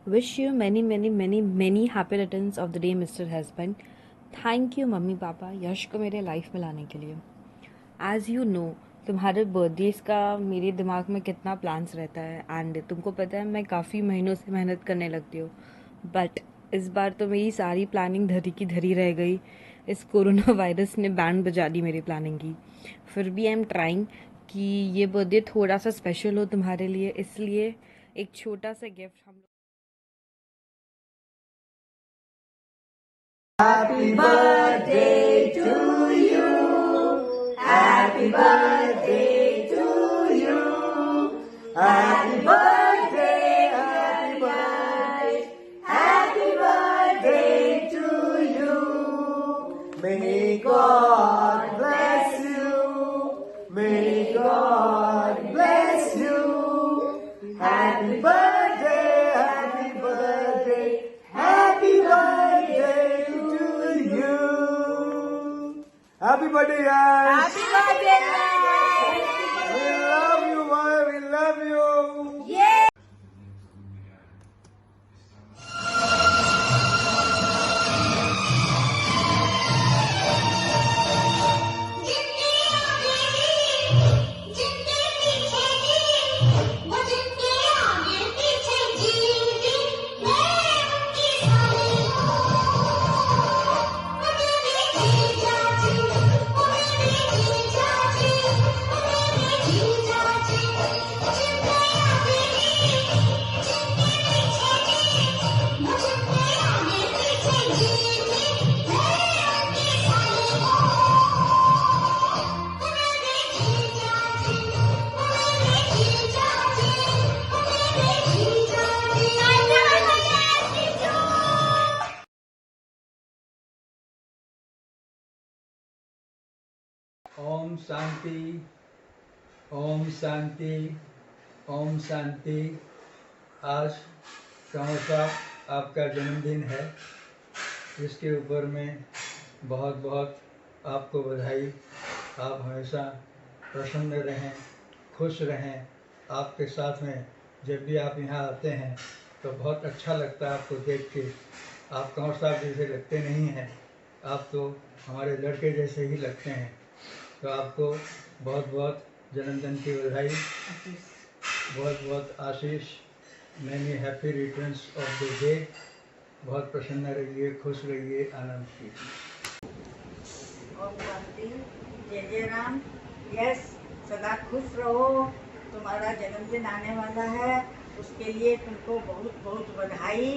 Wish you many, many, many, many happy returns of the day, Mr. Husband. Thank you mummy papa Yash को मेरे life में लाने के लिए. एज़ यू नो तुम्हारे बर्थडेज का मेरे दिमाग में कितना प्लान्स रहता है एंड तुमको पता है मैं काफ़ी महीनों से मेहनत करने लगती हूँ. बट इस बार तो मेरी सारी प्लानिंग धरी की धरी रह गई. इस कोरोना वायरस ने बैंड बजा दी मेरी प्लानिंग की. फिर भी आई एम ट्राइंग कि ये बर्थडे थोड़ा सा स्पेशल हो तुम्हारे लिए, इसलिए एक छोटा सा गिफ्ट हम लोग. Happy birthday to you. Happy birthday to you. Happy birthday, happy birthday, happy birthday to you. May God bless you. May God bless you. Happy birthday, happy birthday, happy birthday to you. Happy birthday, guys. Happy birthday, guys. We love you, boy. We love you. Yeah. Om Shanti, Om Shanti, Om Shanti. आज कंवर साहब आपका जन्मदिन है, इसके ऊपर में बहुत बहुत आपको बधाई। आप हमेशा प्रसन्न रहें, खुश रहें। आपके साथ में जब भी आप यहाँ आते हैं तो बहुत अच्छा लगता है आपको देख के। आप कंवर साहब जैसे लगते नहीं हैं, आप तो हमारे लड़के जैसे ही लगते हैं। तो आपको बहुत बहुत जन्मदिन की बधाई, बहुत बहुत आशीष। Many happy returns of the day. बहुत प्रसन्न रहिए, खुश रहिए, आनंद कीजिए। ओम शांति। जय जय राम। यस, सदा खुश रहो। तुम्हारा जन्मदिन आने वाला है, उसके लिए तुमको बहुत बहुत बधाई।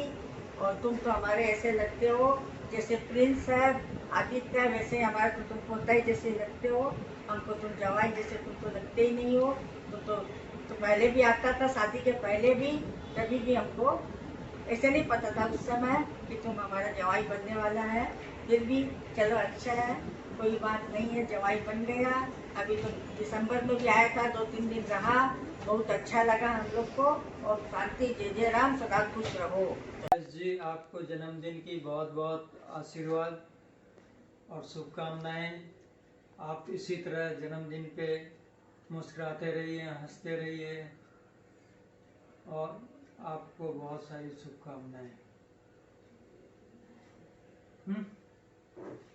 और तुम तो हमारे ऐसे लगते हो जैसे प्रिंस है आदित्य, वैसे हमारे को तुम पोता जैसे लगते हो। हमको तुम जवाई जैसे तुम तो लगते ही नहीं हो। तो पहले भी आता था, शादी के पहले भी, तभी भी हमको ऐसे नहीं पता था उस समय कि तुम हमारा जवाई बनने वाला है। फिर भी चलो अच्छा है, कोई बात नहीं है, जवाई बन गया। अभी तो दिसंबर में भी आया था, 2-3 दिन रहा, बहुत अच्छा लगा हम लोग को। और शांति। जय जय राम। सदा खुश रहो। जी, आपको जन्मदिन की बहुत बहुत आशीर्वाद और शुभकामनाएं। आप इसी तरह जन्मदिन पे मुस्कुराते रहिए, हंसते रहिए और आपको बहुत सारी शुभकामनाएं।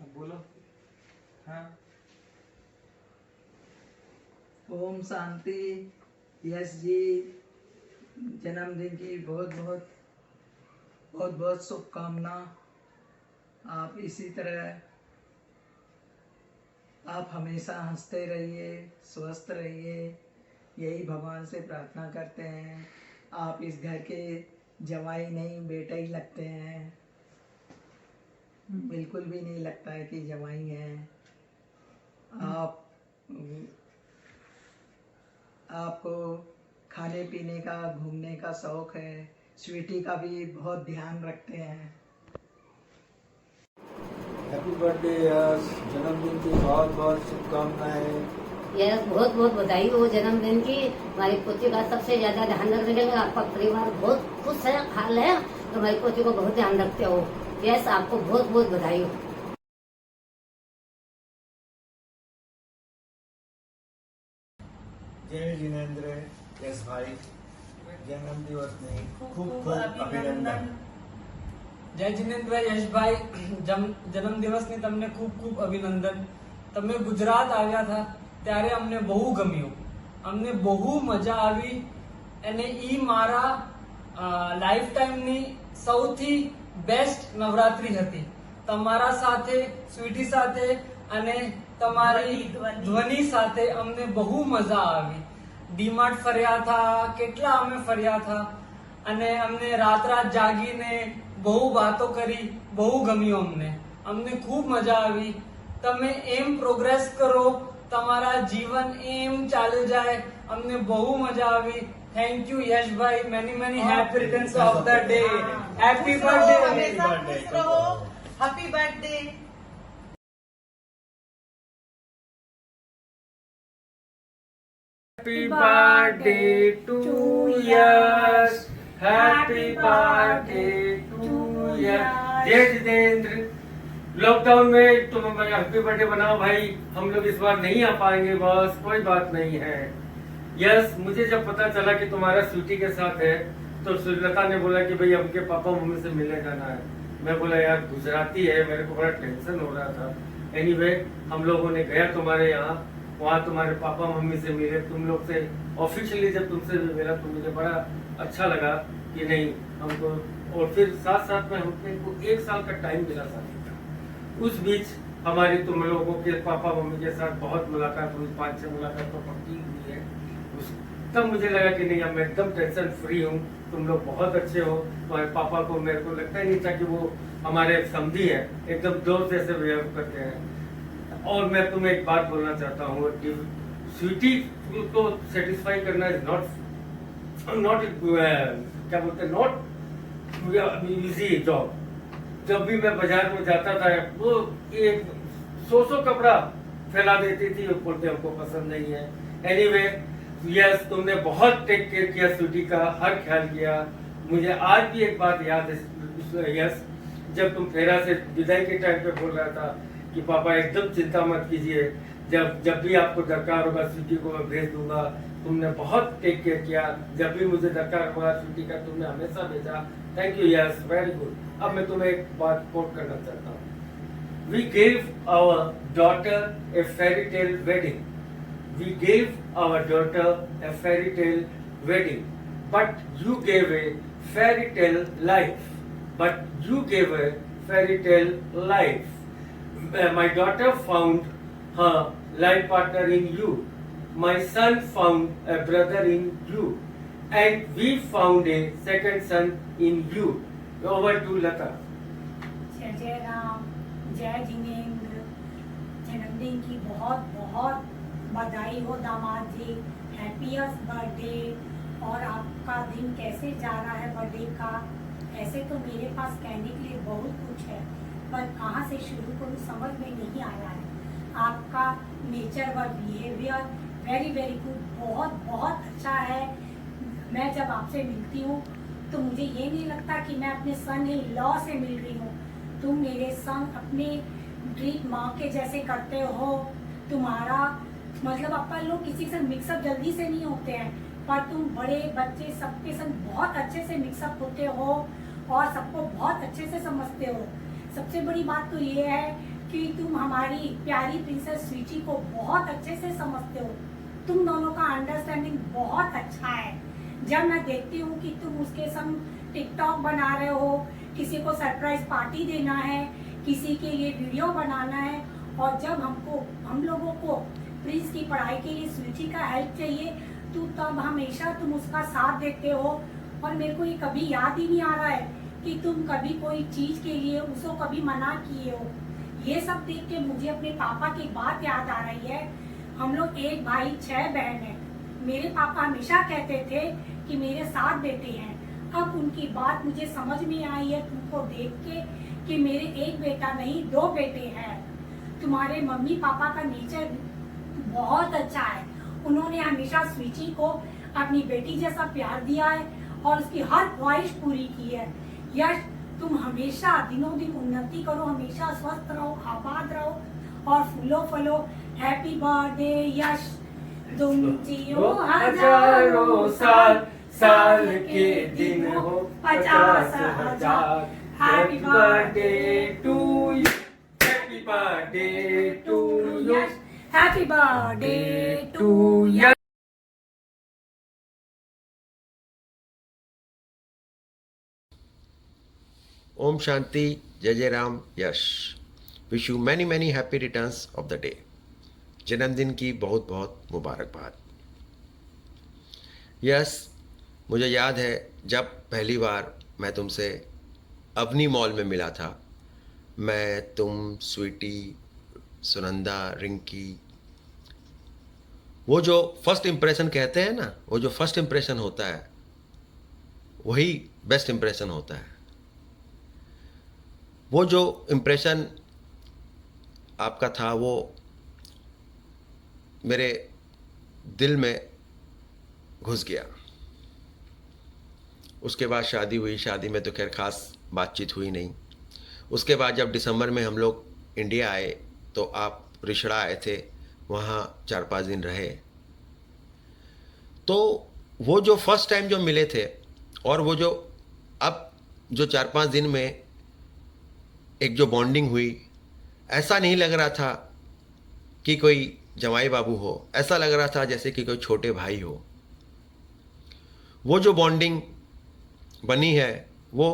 अब बोलो। हाँ। ओम शांति। यश जी, जन्मदिन की बहुत बहुत शुभकामना। आप इसी तरह आप हमेशा हंसते रहिए, स्वस्थ रहिए, यही भगवान से प्रार्थना करते हैं। आप इस घर के जवाई नहीं, बेटे ही लगते हैं। बिल्कुल भी नहीं लगता है कि जवाई हैं आप। आपको खाने पीने का, घूमने का शौक है, स्वीटी का भी बहुत ध्यान रखते हैं। हैप्पी बर्थडे यश, जन्मदिन की बहुत बहुत शुभकामनाएं। यस, बहुत बहुत बधाई हो जन्मदिन की। हमारी पोती का सबसे ज्यादा ध्यान रखने का आपका परिवार बहुत खुश है, हाल है, तो हमारी पोती को बहुत ध्यान रखते हो। यस, आपको बहुत बहुत बधाई हो। जय जिनेंद्र। यस भाई, જન્મદિવસની ખૂબ ખૂબ અભિનંદન. જય જિનેન્દ્ર યશભાઈ, જન્મદિવસની તમને ખૂબ ખૂબ અભિનંદન. તમે ગુજરાત આવ્યા હતા ત્યારે અમને બહુ ગમ્યું, અમને બહુ મજા આવી અને ઈ મારા લાઈફ ટાઈમની સૌથી બેસ્ટ નવરાત્રી હતી. તમારા સાથે, સ્વીટી સાથે અને તમારી ધ્વનિ સાથે અમને બહુ મજા આવી. ડીમાર્ટ ફર્યા હતા, કેટલા અમે ફર્યા હતા અને અમને રાત જાગીને બહુ વાતો કરી, બહુ ગમ્યું અમને ખૂબ મજા આવી. તમે એમ પ્રોગ્રેસ કરો, તમારા જીવન એમ ચાલે જાય, અમને બહુ મજા આવી. Thank you Yashbhai, many many happy returns of the day. Happy birthday. Happy birthday. Happy birthday to Yash. Happy birthday to Yash. जय जितेंद्र, लॉकडाउन में तुम हैप्पी बर्थडे बनाओ भाई. हम लोग इस बार नहीं आ पाएंगे, बस कोई बात नहीं है. यस, मुझे जब पता चला कि तुम्हारा स्वीटी के साथ है तो सुलता ने बोला कि भाई उनके पापा मम्मी से मिलने जाना है. मैं बोला यार गुजराती है, मेरे को बड़ा टेंशन हो रहा था. एनीवे, हम लोगों ने गया तुम्हारे यहाँ, वहाँ तुम्हारे पापा मम्मी से मिले, तुम लोग से ऑफिशियली जब तुमसे भी मिला तो मुझे बड़ा अच्छा लगा कि नहीं हमको. और फिर साथ साथ में हमको 1 साल का टाइम मिला शादी का. उस बीच हमारी तुम लोगों के पापा मम्मी के साथ बहुत मुलाकात हुई, 5-6 मुलाकात तो पक्की हुई है. तब मुझे लगा कि नहीं अब मैं एकदम टेंशन फ्री हूँ. तुम लोग बहुत अच्छे हो. तुम्हारे पापा को मेरे को लगता ही नहीं था कि वो हमारे समधी है, एकदम दोस्त जैसे बिहेव करते हैं. और मैं तुम्हें एक बात बोलना चाहता हूँ, स्वीटी को सेटिस्फाई करना इज नॉट क्या बोलते हैं, नॉट इजी जॉब. जब भी मैं बाजार में जाता था वो एक 100 कपड़ा फैला देती थी, वो बोलते हमको पसंद नहीं है. एनीवे, यस, तुमने बहुत टेक केयर किया स्वीटी का, हर ख्याल किया. मुझे आज भी एक बात याद है यस, जब तुम फेरा से विदाई के टाइम पे बोल रहा था कि पापा एकदम चिंता मत कीजिए, जब भी आपको दरकार होगा स्वीटी को मैं भेज दूंगा. तुमने बहुत टेक केयर किया, जब भी मुझे दरकार हुआ स्वीटी का तुमने हमेशा भेजा. Thank you yes, very good. अब मैं तुम्हें एक बात कोट करना चाहता हूँ. We gave our daughter a fairy tale wedding. We gave our daughter a fairy tale wedding, but you gave a fairy tale life. But you gave a fairy tale life. My daughter found her life partner in you. My son found a brother in you, and we found a second son in you. Over to Lata. जय जय राम, जय जिनेंद्र. जन्मदिन की बहुत बहुत बधाई हो दामाद जी. Happiest birthday. और आपका दिन कैसे जा रहा है बर्थडे का? ऐसे तो मेरे पास कहने के लिए बहुत कुछ है, पर कहाँ से शुरू करूँ समझ में नहीं आ रहा है. आपका नेचर व बिहेवियर वेरी वेरी गुड, बहुत बहुत अच्छा है. मैं जब आपसे मिलती हूँ तो मुझे ये नहीं लगता कि मैं अपने सन इन लॉ से मिल रही हूँ. तुम मेरे संग अपने ट्रीट माँ के जैसे करते हो. तुम्हारा मतलब अपन लोग किसी से मिक्सअप जल्दी से नहीं होते हैं, पर तुम बड़े बच्चे सबके संग बहुत अच्छे से मिक्सअप होते हो और सबको बहुत अच्छे से समझते हो. सबसे बड़ी बात तो ये है कि तुम हमारी प्यारी प्रिंसेस स्वीटी को बहुत अच्छे से समझते हो. तुम दोनों का अंडरस्टैंडिंग बहुत अच्छा है. जब मैं देखती हूँ कि तुम उसके संग टिकटॉक बना रहे हो, किसी को सरप्राइज पार्टी देना है, किसी के लिए वीडियो बनाना है, और जब हम लोगों को प्रिंस की पढ़ाई के लिए स्वीटी का हेल्प चाहिए तो तब हमेशा तुम उसका साथ देते हो. और मेरे को ये कभी याद ही नहीं आ रहा है कि तुम कभी कोई चीज के लिए उसको कभी मना किए हो. ये सब देख के मुझे अपने पापा की बात याद आ रही है. हम लोग 1 भाई 6 बहन हैं. मेरे पापा हमेशा कहते थे कि मेरे 7 बेटे हैं. अब उनकी बात मुझे समझ में आई है तुमको देख के कि मेरे 1 बेटा नहीं 2 बेटे हैं. तुम्हारे मम्मी पापा का नेचर बहुत अच्छा है. उन्होंने हमेशा स्वीटी को अपनी बेटी जैसा प्यार दिया है और उसकी हर ख्वाहिश पूरी की है. यश, तुम हमेशा दिनों दिन उन्नति करो, हमेशा स्वस्थ रहो, आबाद रहो और फूलो फलो. हैप्पी बर्थडे यश. तुम जियो हजारों साल, साल के दिन हो 50,000। Happy birthday to you, happy birthday to you, happy birthday to you. ओम शांति, जय जय Ram, Yash. Wish you many many happy returns of the day. जन्मदिन की बहुत बहुत मुबारकबाद। यस, मुझे याद है जब पहली बार मैं तुमसे अवनी मॉल में मिला था, मैं, तुम, स्वीटी, सुनंदा, रिंकी, वो जो फर्स्ट इम्प्रेशन कहते हैं ना, वो जो फर्स्ट इम्प्रेशन होता है वही बेस्ट इम्प्रेशन होता है। वो जो इम्प्रेशन आपका था वो मेरे दिल में घुस गया। उसके बाद शादी हुई। शादी में तो खैर ख़ास बातचीत हुई नहीं। उसके बाद जब दिसंबर में हम लोग इंडिया आए तो आप रिश्ड़ा आए थे, वहाँ 4-5 दिन रहे। तो वो जो फर्स्ट टाइम जो मिले थे और वो जो अब जो 4-5 दिन में एक जो बॉन्डिंग हुई, ऐसा नहीं लग रहा था कि कोई जमाई बाबू हो, ऐसा लग रहा था जैसे कि कोई छोटे भाई हो। वो जो बॉन्डिंग बनी है वो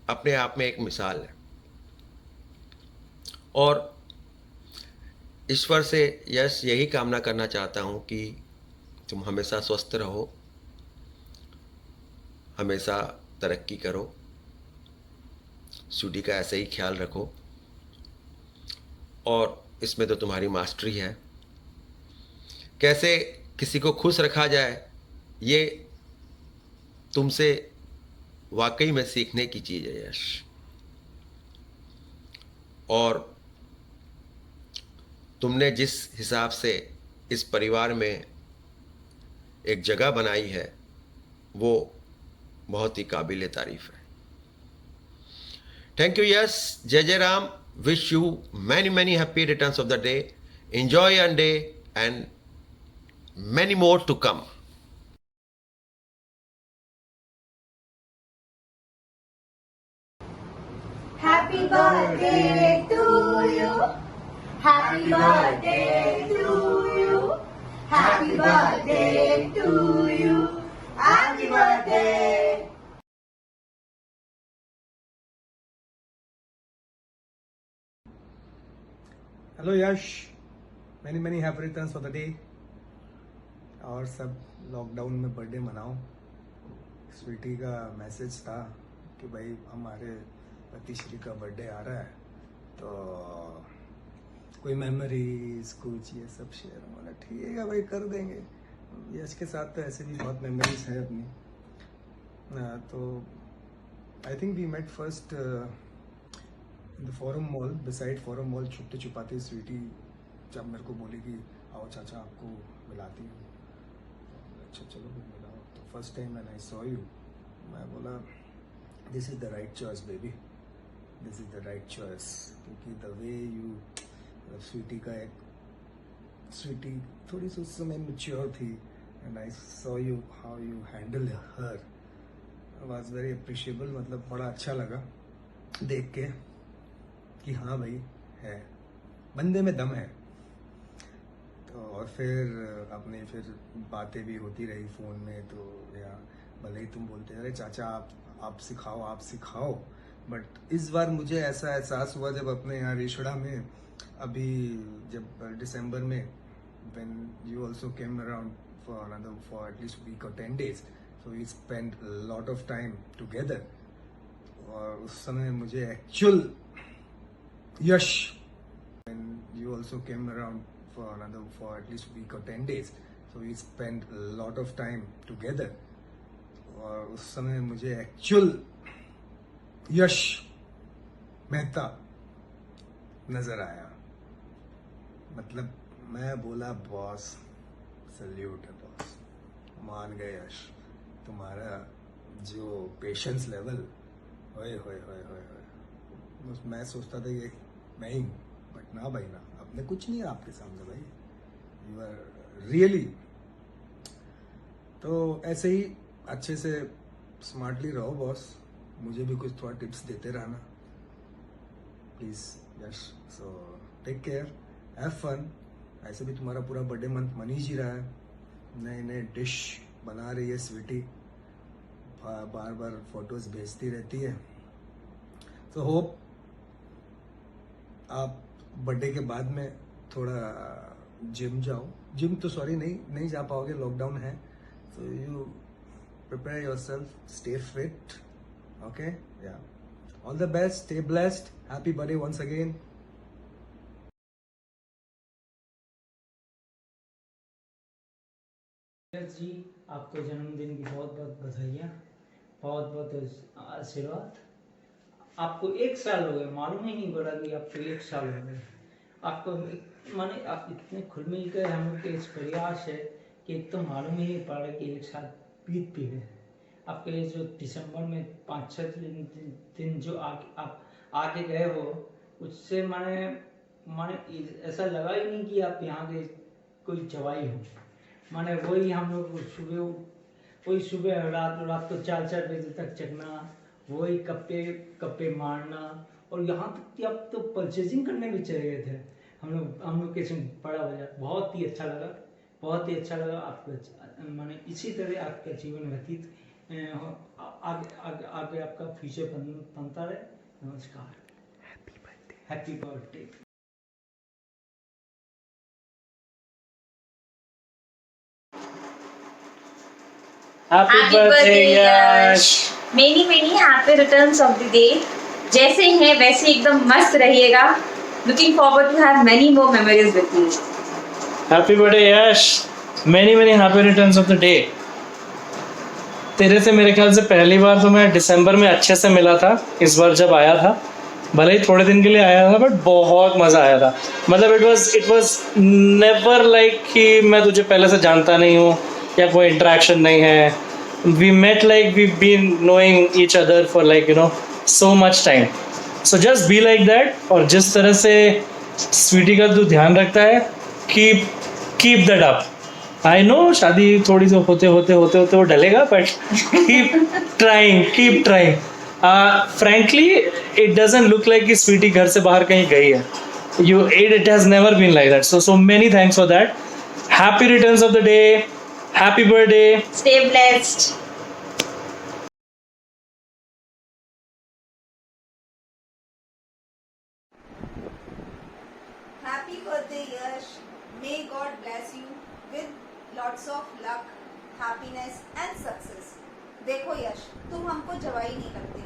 अपने आप में एक मिसाल है। और ईश्वर से यश यही कामना करना चाहता हूँ कि तुम हमेशा स्वस्थ रहो, हमेशा तरक्की करो, स्वीटी का ऐसे ही ख्याल रखो। और इसमें तो तुम्हारी मास्टरी है। कैसे किसी को खुश रखा जाए, ये तुमसे वाकई में सीखने की चीज़ है यश। और तुमने जिस हिसाब से इस परिवार में एक जगह बनाई है वो बहुत ही काबिल तारीफ है। Thank you Yash. जय जय Ram. Wish you many many happy returns of the day. Enjoy your day and many more to come. Happy birthday to you. Happy birthday to you. Happy birthday to you. Happy birthday. Hello Yash, many many happy returns for the day. और सब lockdown में birthday मनाओ। स्वीटी का message था कि भाई हमारे पतिश्री का बर्थडे आ रहा है तो कोई मेमोरीज कुछ ये सब शेयर। बोला ठीक है भाई, कर देंगे। यश के साथ तो ऐसे भी बहुत मेमोरीज है अपनी। तो I think we met first in the Forum Mall, beside Forum Mall. छुपते छुपाते स्वीटी जब मेरे को बोली कि आओ चाचा आपको मिलाती हूँ, अच्छा चलो फिर मिलाओ। तो first time when I saw you, मैं बोला this is the right choice baby, this is the right choice. क्योंकि द वे यू, स्वीटी का एक, स्वीटी थोड़ी सी उस समय मैच्योर थी and I saw you how you handle her, was very appreciable. मतलब बड़ा अच्छा लगा देख के कि हाँ भाई है, बंदे में दम है। तो और फिर अपने फिर बातें भी होती रही फ़ोन में। तो या भले ही तुम बोलते अरे चाचा आप सिखाओ आप सिखाओ, बट इस बार मुझे ऐसा एहसास हुआ जब अपने यहाँ रिश्ड़ा में अभी जब दिसंबर में when you also came around for at least week or 10 days, so we spent a lot of time together। और उस समय मुझे actual Yash, when you also came around for at least week or 10 days, so we spent a lot of time together। और उस समय मुझे actual यश मेहता नजर आया। मतलब मैं बोला बॉस सल्यूट है बॉस, मान गए यश। तुम्हारा जो पेशेंस लेवल, होए होए होए होए होए, मैं सोचता था ये मैं ही हूँ, बट ना भाई ना, अपने कुछ नहीं है आपके सामने भाई। यू आर रियली तो ऐसे ही अच्छे से स्मार्टली रहो बॉस, मुझे भी कुछ थोड़ा टिप्स देते रहना please Yash. So take care, have fun. ऐसे भी तुम्हारा पूरा बर्थडे मंथ मन ही जी रहा है, नए नए डिश बना रही है स्वीटी, बार बार फोटोज भेजती रहती है। तो होप आप बर्थडे के बाद में थोड़ा जिम जाओ, जिम तो सॉरी नहीं जा पाओगे, लॉकडाउन है। So you prepare yourself, stay fit, okay yeah all the best, stay blessed, happy birthday once again. जी आपको जन्मदिन की बहुत बहुत बधाइयाँ, बहुत बहुत आशीर्वाद। आपको 1 साल हो गए, मालूम ही नहीं पड़ा कि आपको 1 साल हो गए। आपको माने आप इतने खुल मिल कर हम लोग के इस प्रयास है कि एक तो मालूम ही नहीं पड़ा कि 1 साल बीत भी गए। आपके जो दिसंबर में 5-6 दिन जो आप आगे गए हो, उससे माने ऐसा लगा ही नहीं कि आप यहाँ के कोई जवाई हो। माने वही हम लोग सुबह रात को 4 बजे तक जगना, वही कप्पे मारना, और यहाँ तक कि अब तो परचेजिंग करने भी चले गए थे हम लोग के बड़ा बाजार। बहुत ही अच्छा लगा आपको। माने इसी तरह आपका जीवन व्यतीत आगे आपका फ्यूचर बनता रहे। नमस्कार, happy birthday. Happy birthday Yash. Many happy returns of the day। जैसे हैं वैसे एकदम मस्त रहिएगा। Looking forward to have many more memories with you। Happy birthday Yash. Many happy returns of the day। तेरे से मेरे ख्याल से पहली बार तो मैं दिसंबर में अच्छे से मिला था, इस बार जब आया था, भले ही थोड़े दिन के लिए आया था, बट बहुत मज़ा आया था। मतलब इट वाज नेवर लाइक कि मैं तुझे पहले से जानता नहीं हूँ या कोई इंटरेक्शन नहीं है। We met like we been knowing each other for like so much time. So just be like that. और जिस तरह से स्वीटी का तू ध्यान रखता है, keep that up. I know शादी थोड़ी सी होते वो डलेगा, but keep trying. Frankly it doesn't look like कि स्वीटी घर से बाहर कहीं गई है। It has never been like that. So many thanks for that. Happy returns of the day. Happy birthday. Stay blessed. Happy birthday Yash. May God bless you with lots of luck, happiness and success. देखो यश, तुम हमको जवाई नहीं लगते,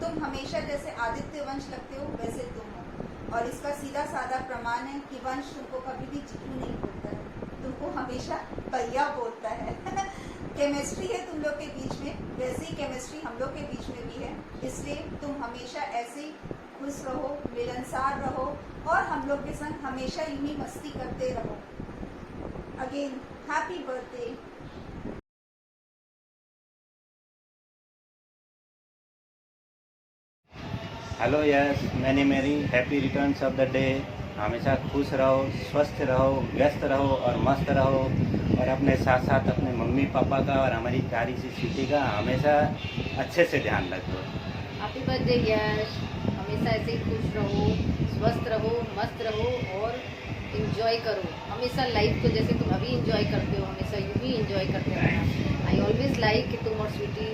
तुम हमेशा जैसे आदित्य वंश लगते हो वैसे तुम हो। और इसका सीधा साधा प्रमाण है कि वंश तुमको कभी भी जीतू नहीं बोलता है, तुमको हमेशा भैया बोलता है। केमिस्ट्री है तुम लोग के बीच में, वैसे ही केमिस्ट्री हम लोग के बीच में भी है। इसलिए तुम हमेशा ऐसे ही खुश रहो, मिलनसार रहो और हम लोग के संग हमेशा यूं ही मस्ती करते रहो। Again happy birthday. Hello yes, मैंने मेरी happy returns of the day. हमेशा खुश रहो, स्वस्थ रहो, व्यस्त रहो और मस्त रहो, और अपने साथ साथ अपने मम्मी पापा का और हमारी प्यारी सी स्वीटी का हमेशा अच्छे से ध्यान रखो। हैप्पी बर्थडे यश। हमेशा ऐसे ही खुश रहो, स्वस्थ रहो, मस्त रहो और इंजॉय करो हमेशा लाइफ को, जैसे तुम अभी इंजॉय करते हो, हमेशा यूँ ही इंजॉय करते रहना। आई ऑलवेज लाइक कि तुम और स्वीटी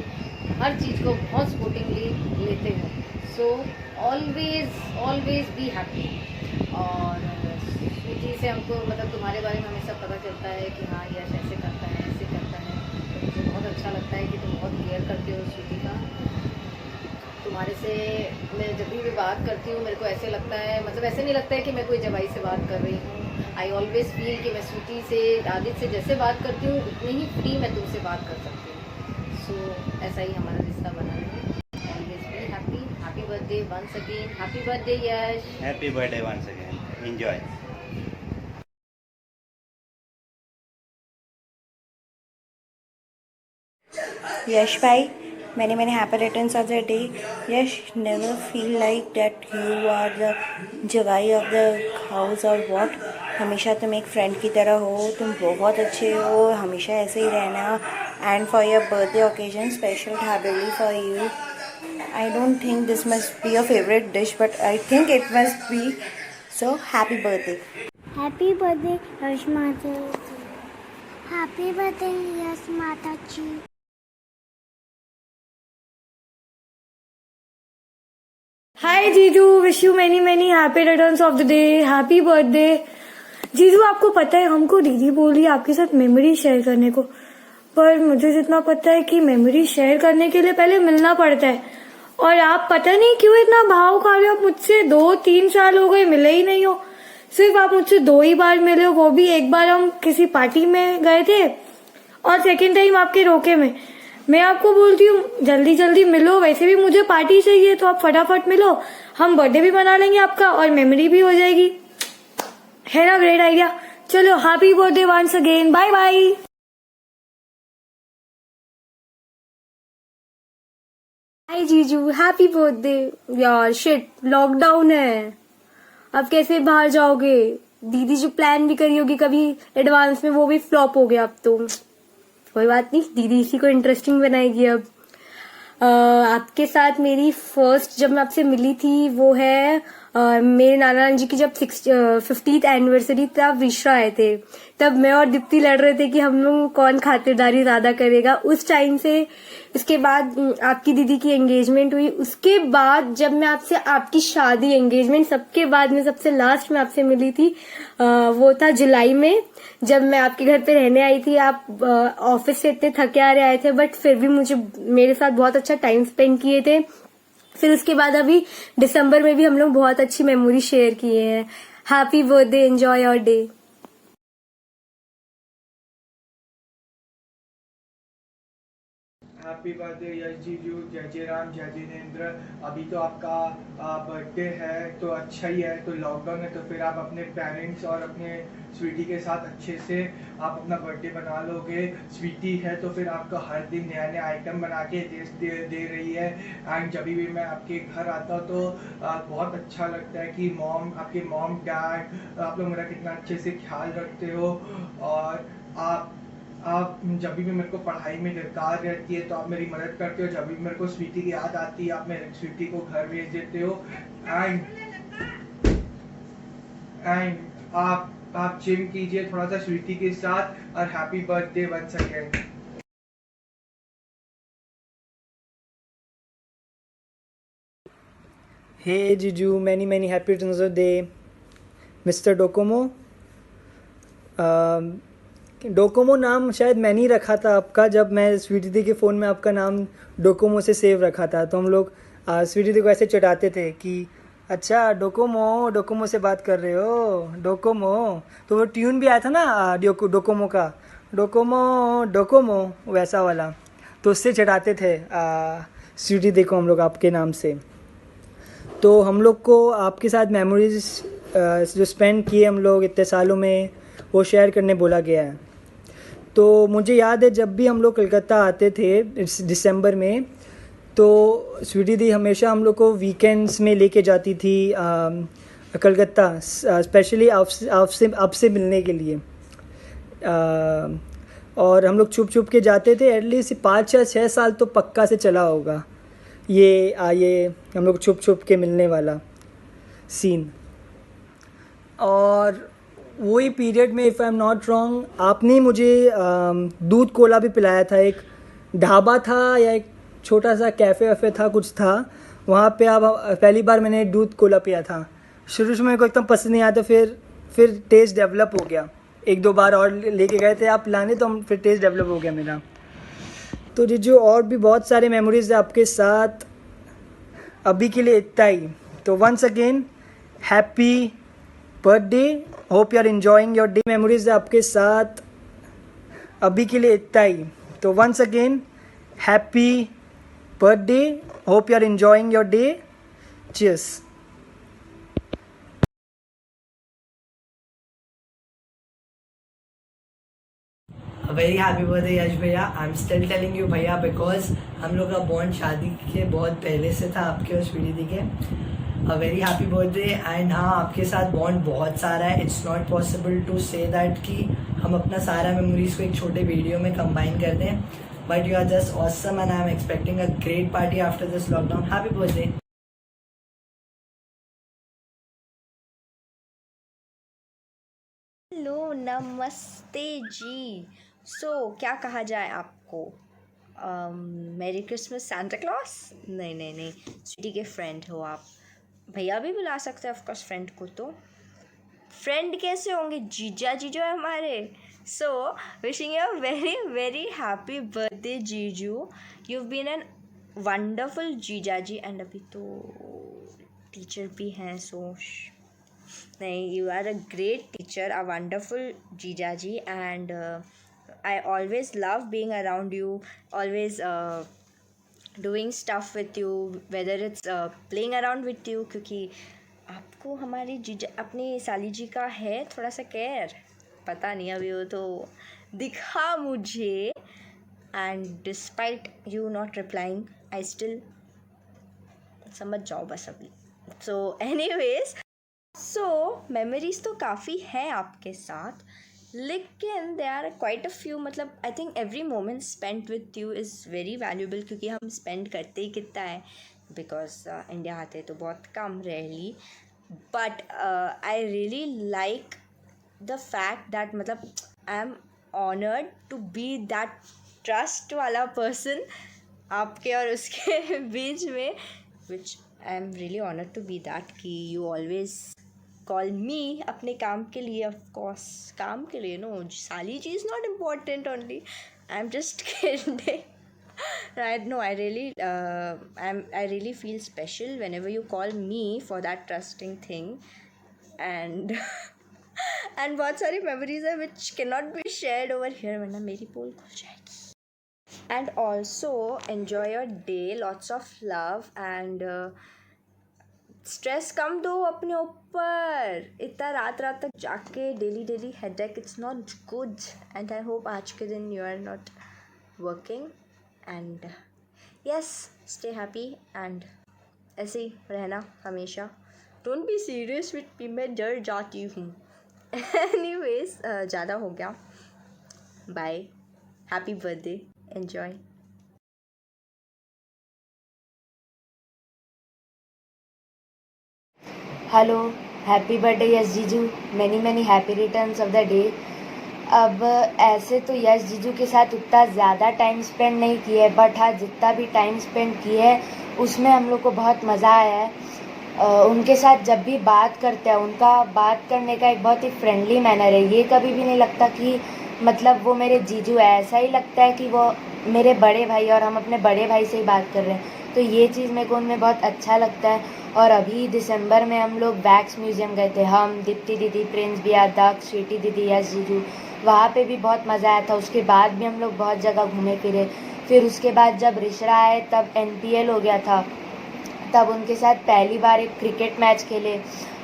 हर चीज़ को बहुत स्पोर्टिंगली लेते हो। So always be happy. और स्वीटी से हमको मतलब तुम्हारे बारे में हमेशा पता चलता है कि हाँ यश ऐसे करता है, ऐसे करता है। तो मुझे बहुत अच्छा लगता है कि तुम बहुत केयर करते हो स्वीटी का। तुम्हारे से मैं जब भी बात करती हूँ मेरे को ऐसे लगता है, मतलब ऐसे नहीं लगता है कि मैं कोई जवाई से बात कर रही हूँ। आई ऑलवेज फील कि मैं स्वीटी से, आदित्य से जैसे बात करती हूँ उतनी ही फ्री मैं तुमसे बात कर सकती हूँ। सो ऐसा ही हमारा रिश्ता बना है। Always be happy. Happy birthday once again. Happy birthday Yash. Happy birthday once again. Enjoy. Yash भाई, many happy returns of the day. Yash, never feel like that you are the Jawai of the house or what. हमेशा तुम एक friend की तरह हो, तुम बहुत अच्छे हो, हमेशा ऐसे ही रहना। and for your birthday occasion, special thabeli for you. I don't think this must be your favorite dish, but I think it must be. So happy birthday. Happy birthday, Yash Mata ji. Happy birthday, Yash Mata ji. हाय जीजू, wish you many many happy returns of the day. Happy birthday जीजू. आपको पता है हमको दीदी बोली आपके साथ मेमोरी शेयर करने को, पर मुझे जितना पता है कि मेमोरी शेयर करने के लिए पहले मिलना पड़ता है, और आप पता नहीं क्यों इतना भाव खा रहे हो. मुझसे 2-3 साल हो गए मिले ही नहीं हो. सिर्फ आप मुझसे 2 ही बार मिले हो, वो भी एक बार हम किसी पार्टी में गए थे और सेकेंड टाइम आपके रोके में. मैं आपको बोलती हूँ जल्दी जल्दी मिलो, वैसे भी मुझे पार्टी चाहिए तो आप फटाफट मिलो. हम बर्थडे भी मना लेंगे आपका और मेमोरी भी हो जाएगी. है ना ग्रेट आइडिया. चलो happy birthday once again. Bye bye. Hi जीजू, हैप्पी बर्थडे. यार शिट, लॉकडाउन है, अब कैसे बाहर जाओगे. दीदी जो प्लान भी करी होगी कभी एडवांस में वो भी फ्लॉप हो गया. अब तो कोई बात नहीं, दीदी इसी को इंटरेस्टिंग बनाएगी. अब आपके साथ मेरी फर्स्ट जब मैं आपसे मिली थी वो है मेरे नाना जी की जब 50th एनिवर्सरी तब विश्रा आए थे. तब मैं और दीप्ति लड़ रहे थे कि हम लोग कौन खातिरदारी ज्यादा करेगा. उस टाइम से उसके बाद आपकी दीदी की एंगेजमेंट हुई. उसके बाद जब मैं आपसे आपकी शादी एंगेजमेंट सबके बाद में सबसे लास्ट में आपसे मिली थी वो था जुलाई में, जब मैं आपके घर पे रहने आई थी. आप ऑफिस से इतने थके आ रहे आए थे बट फिर भी मेरे साथ बहुत अच्छा टाइम स्पेंड किए थे. फिर उसके बाद अभी दिसंबर में भी हम लोग बहुत अच्छी मेमोरी शेयर किए हैं. Happy birthday, enjoy your day. Happy birthday Yash जीजू. जय जय राम, जय जिनेंद्र. अभी तो आपका बर्थडे है तो अच्छा ही है, तो लॉकडाउन है तो फिर आप अपने पेरेंट्स और अपने स्वीटी के साथ अच्छे से आप अपना बर्थडे बना लोगे. स्वीटी है तो फिर आपको हर दिन नया नया आइटम बना के दे रही है. एंड जब भी मैं आपके घर आता हूँ तो बहुत अच्छा लगता है कि आपके मॉम डैड आप लोग मेरा कितना अच्छे से ख्याल रखते हो. और आप जब भी मेरे को पढ़ाई में दरकार रहती है तो आप मेरी मदद करते हो. जब भी मेरे को स्वीटी की याद आती है आप मेरे स्वीटी को घर भेज देते हो. एंड आप जिम कीजिए थोड़ा सा स्वीटी के साथ. और हैप्पी बर्थडे वंस अगेन. हे जीजू, many many happy returns of day. Mister Docomo. Docomo नाम शायद मैंने ही रखा था आपका. जब मैं स्वीटी दी के फ़ोन में आपका नाम डोकोमो से सेव रखा था तो हम लोग स्वीटी दी को ऐसे चढ़ाते थे कि अच्छा डोकोमो से बात कर रहे हो डोकोमो. तो वो ट्यून भी आया था ना डोकोमो का, डोकोमो वैसा वाला, तो उससे चढ़ाते थे स्वीटी दी को हम लोग आपके नाम से. तो हम लोग को आपके साथ मेमोरीज जो स्पेंड किए हम लोग इतने सालों में वो शेयर करने बोला गया है. तो मुझे याद है जब भी हम लोग कलकत्ता आते थे दिसंबर में तो स्वीटी दी हमेशा हम लोग को वीकेंड्स में लेके जाती थी कलकत्ता, स्पेशली आपसे मिलने के लिए. और हम लोग छुप के जाते थे. एटलीस्ट 5 या 6 साल तो पक्का से चला होगा ये हम लोग छुप के मिलने वाला सीन. और वही पीरियड में if I am not wrong आपने मुझे दूध कोला भी पिलाया था. एक ढाबा था या एक छोटा सा कैफ़े वैफे था कुछ था, वहाँ पे आप पहली बार मैंने दूध कोला पिया था. शुरू में मेरे को एकदम पसंद नहीं आया था, फिर टेस्ट डेवलप हो गया. 1-2 बार और लेके गए थे आप लाने तो फिर टेस्ट डेवलप हो गया मेरा. तो जीजू और भी बहुत सारे मेमोरीज है आपके साथ. अभी के लिए इतना ही. तो once again happy birthday. Hope you are enjoying your day. Memories है आपके साथ. अभी के लिए इतना ही. तो once again happy birthday. Hope you are enjoying your day. Cheers. Very happy birthday Yash भैया. I am still telling you भैया बिकॉज हम लोग का बॉन्ड शादी के बहुत पहले से था आपके और स्वीटी दी के. Very happy birthday. एंड हाँ, आपके साथ बॉन्ड बहुत सारा है. It's not possible to say that कि हम अपना सारा मेमोरीज को एक छोटे वीडियो में कंबाइन करते हैं. But you are just awesome and I am expecting a great party after this lockdown. Happy birthday. Hello नमस्ते जी. क्या कहा जाए आपको? मेरी क्रिसमस सांता क्लॉस? नहीं, स्वीटी के फ्रेंड हो आप. भैया भी बुला सकते हैं ऑफकोर्स फ्रेंड को. तो फ्रेंड कैसे होंगे, जीजा जीजू है हमारे. Wishing you a very very happy birthday जीजू. यू बीन एन वंडरफुल जीजा जी. एंड अभी तो टीचर भी हैं. नहीं, you are a great teacher, a wonderful Jija ji, and I always love being around you, always doing stuff with you, whether it's playing around with you, क्योंकि आपको हमारी जीजा अपनी साली जी का है थोड़ा सा केयर. पता नहीं अभी वो तो दिखा मुझे. and despite you not replying, I still समझ जाओ बस अभी. anyways, मेमोरीज तो काफ़ी हैं आपके साथ, लेकिन they are quite a few. मतलब I think every moment spent with you is very valuable, क्योंकि हम स्पेंड करते ही कितना है, बिकॉज इंडिया आते तो बहुत कम, rarely. But I really like the fact that मतलब I am honoured to be that trust वाला पर्सन आपके और उसके बीच में, which I am really honoured to be that, कि यू ऑलवेज कॉल मी अपने काम के लिए. ऑफकोर्स काम के लिए, नो साली जी is not important only. I am just kidding. right? No, I really feel special whenever you call me for that trusting thing. And and बहुत सारी memories है which cannot be shared over here, वरना मेरी पोल खुल जाएगी. And also enjoy your day, lots of love, and stress कम दो अपने ऊपर. इतना रात तक जाके daily headache, it's not good. And I hope आज के दिन you are not working. And yes, stay happy and ऐसे ही रहना हमेशा. Don't be serious with me, मैं डर जाती हूँ. एनीवेज, ज़्यादा हो गया. Bye, happy birthday, enjoy. Hello, happy birthday Yash जीजू. Many happy returns of the day. अब ऐसे तो यस जीजू के साथ उतना ज़्यादा टाइम स्पेंड नहीं किया है, बट हाँ जितना भी टाइम स्पेंड किए है उसमें हम लोग को बहुत मज़ा आया है. उनके साथ जब भी बात करते हैं, उनका बात करने का एक बहुत ही फ्रेंडली मैनर है. ये कभी भी नहीं लगता कि मतलब वो मेरे जीजू है. ऐसा ही लगता है कि वो मेरे बड़े भाई और हम अपने बड़े भाई से ही बात कर रहे हैं. तो ये चीज़ मेरे को उनमें बहुत अच्छा लगता है. और अभी दिसंबर में हम लोग वैक्स म्यूज़ियम गए थे, हम, दीप्ति दीदी, प्रिंस भैया, दक्ष, स्वीटी दीदी, यस जीजू. वहाँ पे भी बहुत मज़ा आया था. उसके बाद भी हम लोग बहुत जगह घूमे फिरे. फिर उसके बाद जब रिश्रा आए तब NPL हो गया था, तब उनके साथ पहली बार एक क्रिकेट मैच खेले.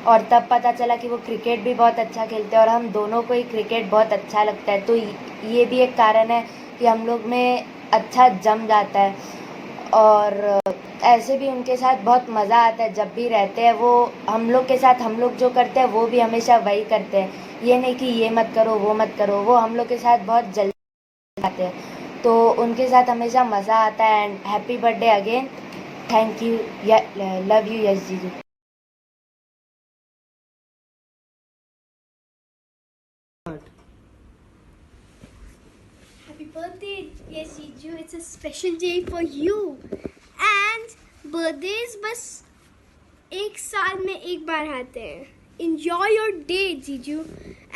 और तब पता चला कि वो क्रिकेट भी बहुत अच्छा खेलते हैं और हम दोनों को ही क्रिकेट बहुत अच्छा लगता है. तो ये भी एक कारण है कि हम लोग में अच्छा जम जाता है. और ऐसे भी उनके साथ बहुत मज़ा आता है. जब भी रहते हैं वो हम लोग के साथ, हम लोग जो करते हैं वो भी हमेशा वही करते हैं. ये नहीं कि ये मत करो वो मत करो, वो हम लोग के साथ बहुत जल्दी आते हैं. तो उनके साथ हमेशा मज़ा आता है. And happy birthday again. Thank you, love you yes जीजू. Happy birthday, yes Jiju. It's a special day for you. And birthdays बस एक साल में एक बार आते हैं. Enjoy your day, Jiju.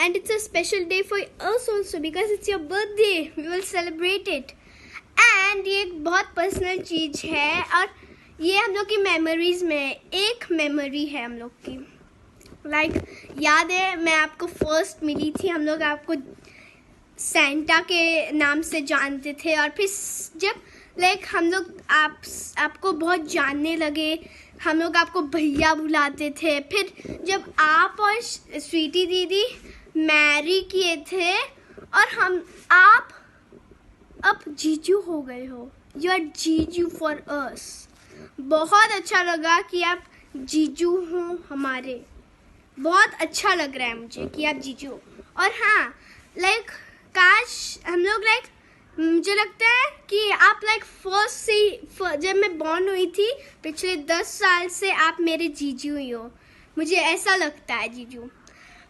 And it's a special day for us also because it's your birthday. We will celebrate it. And ये एक बहुत पर्सनल चीज़ है और ये हम लोग की मेमोरीज में एक मेमोरी है हम लोग की. याद है मैं आपको फर्स्ट मिली थी, हम लोग आपको सेंटा के नाम से जानते थे. और फिर जब हम लोग आपको बहुत जानने लगे, हम लोग आपको भैया बुलाते थे. फिर जब आप और स्वीटी दीदी मैरी किए थे और आप अब जीजू हो गए हो. यू आर जीजू फॉर अस. बहुत अच्छा लगा कि आप जीजू हो हमारे. बहुत अच्छा लग रहा है मुझे कि आप जीजू हो. और हाँ, लाइक काश हम लोग लाइक मुझे लगता है कि आप लाइक फर्स्ट से जब मैं बॉर्न हुई थी पिछले 10 साल से आप मेरे जीजू ही हो, मुझे ऐसा लगता है जीजू।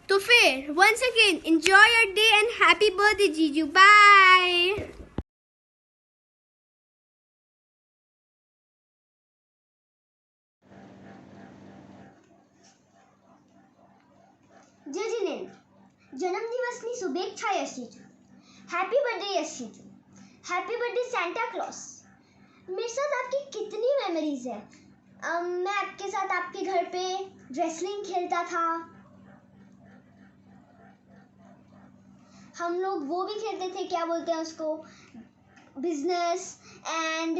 तो फिर once again enjoy your day and happy birthday जीजू, बाय। जय जिनेंद्र, जन्मदिवसની શુભેચ્છા યશ જીજू। हैप्पी बर्थडे यश जीजू, हैप्पी बर्थडे सेंटा क्लॉस। मेरे साथ आपकी कितनी मेमोरीज है। मैं आपके साथ आपके घर पे रेसलिंग खेलता था, हम लोग वो भी खेलते थे, क्या बोलते हैं उसको, बिजनेस। एंड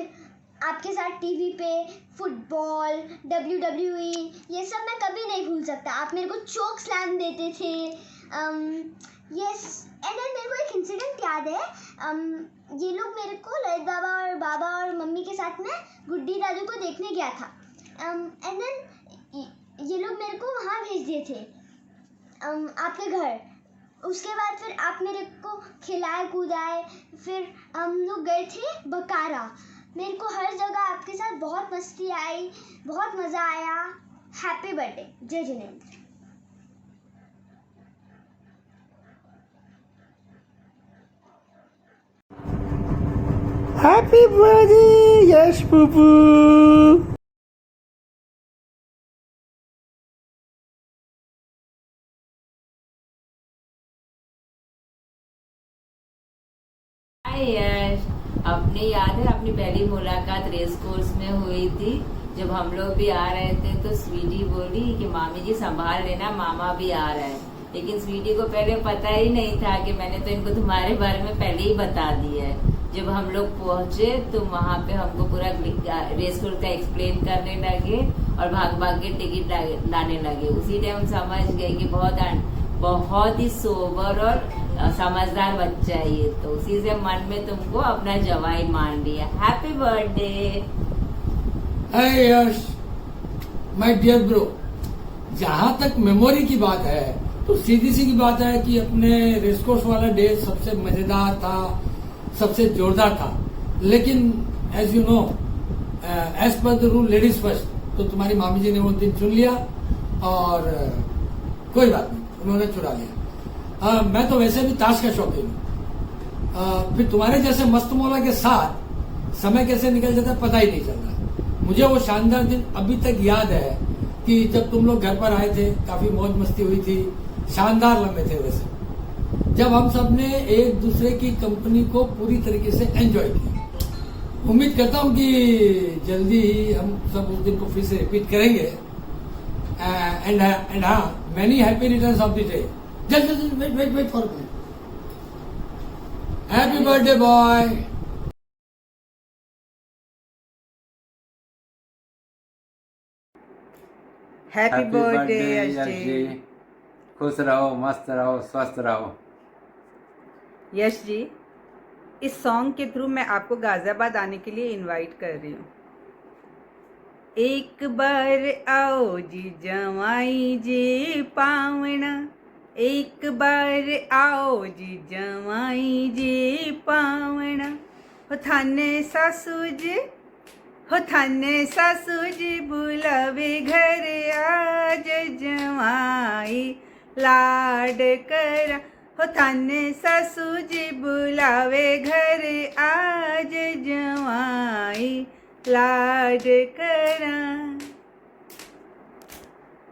आपके साथ टीवी पे फुटबॉल, WWE, ये सब मैं कभी नहीं भूल सकता। आप मेरे को चोक स्लैम देते थे। यस, एंड मेरे को एक इंसिडेंट याद है। ये लोग मेरे को ललित बाबा और मम्मी के साथ में गुड्डी दादू को देखने गया था। एंड देन ये लोग मेरे को वहाँ भेज दिए थे आपके घर। उसके बाद फिर आप मेरे को खिलाए कूदाए, फिर हम लोग गए थे बकारा। मेरे को हर जगह आपके साथ बहुत मस्ती आई, बहुत मज़ा आया। Happy birthday. जय जिनेंद्र। हैप्पी बर्थडे यश बुबू। हाय यश, अपने याद है अपनी पहली मुलाकात रेस कोर्स में हुई थी। जब हम लोग भी आ रहे थे तो स्वीटी बोली कि मामी जी संभाल लेना, मामा भी आ रहा है। लेकिन स्वीटी को पहले पता ही नहीं था कि मैंने तो इनको तुम्हारे बारे में पहले ही बता दिया है। जब हम लोग पहुंचे तो वहाँ पे हमको पूरा रेस कोर्स का एक्सप्लेन करने लगे और भाग भाग के टिकट लाने लगे। उसी टाइम समझ गए कि बहुत ही सोबर और समझदार बच्चा है ये। तो उसी से मन में तुमको अपना जवाई मान लिया। Happy birthday. Hi Yash, my dear bro, जहाँ तक मेमोरी की बात है तो सीधी सी बात है कि अपने रेसकोर्स वाला डे सबसे मजेदार था, सबसे जोरदार था। लेकिन as you know, as per the rule ladies first, तो तुम्हारी मामी जी ने वो दिन चुन लिया और कोई बात नहीं, उन्होंने चुरा लिया। मैं तो वैसे भी ताश का शौकीन हूँ। फिर तुम्हारे जैसे मस्त मौला के साथ समय कैसे निकल जाता है पता ही नहीं चलता। मुझे वो शानदार दिन अभी तक याद है कि जब तुम लोग घर पर आए थे, काफी मौज मस्ती हुई थी, शानदार लम्हे थे वैसे, जब हम सब ने एक दूसरे की कंपनी को पूरी तरीके से एंजॉय किया। उम्मीद करता हूँ कि जल्दी ही हम सब उस दिन को फिर से रिपीट करेंगे। एंड हाँ, many happy returns of the day. जल्दी wait for me. Happy birthday boy. Happy birthday Yash ji. खुश रहो, मस्त रहो, स्वस्थ रहो। यश जी, इस सॉन्ग के थ्रू मैं आपको गाजियाबाद आने के लिए इनवाइट कर रही हूँ। एक बार आओ जी जवाई जी पावना, एक बार आओ जी जवाई जी पावना। हो थाने सासू जी बुलावे घर आज जवाई लाड करा। हो थाने सासू जी बुलावे घर आज जवाई लाड करा।